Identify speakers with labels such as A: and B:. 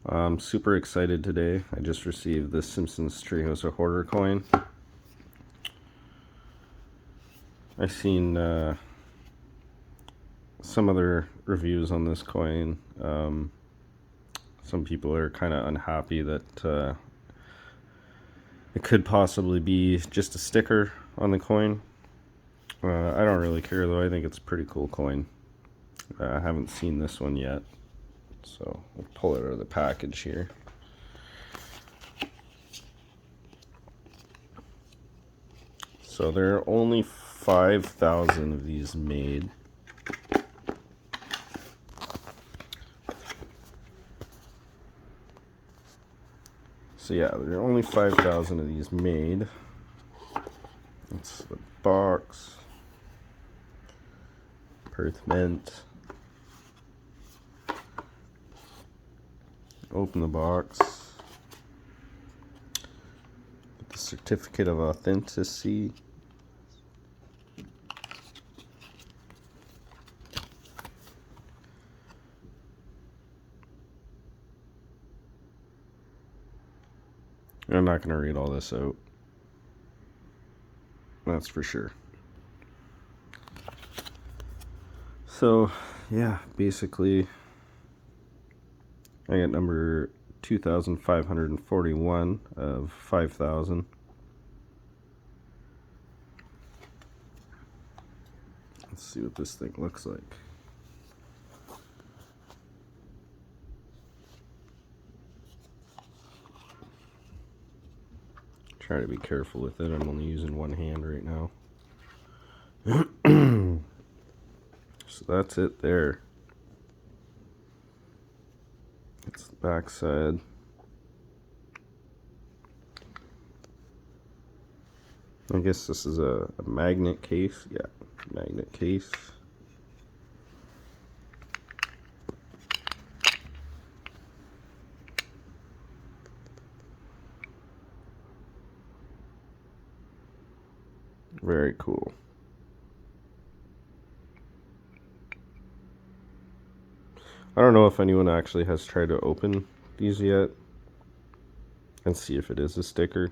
A: I'm super excited today. I just received the Simpsons Treehouse of Horror coin. I've seen some other reviews on this coin. Some people are kind of unhappy that it could possibly be just a sticker on the coin. I don't really care though. I think it's a pretty cool coin. I haven't seen this one yet, so we'll pull it out of the package here. So there are only 5,000 of these made. So yeah, there are only 5,000 of these made. That's the box. Perth Mint. Open the box. Get the certificate of authenticity. I'm not going to read all this out. That's for sure. So, yeah, basically, I got number 2,541 of 5,000. Let's see what this thing looks like. Try to be careful with it. I'm only using one hand right now. So that's it there. That's the back side. I guess this is a magnet case. Yeah, magnet case. Very cool. I don't know if anyone actually has tried to open these yet and see if it is a sticker.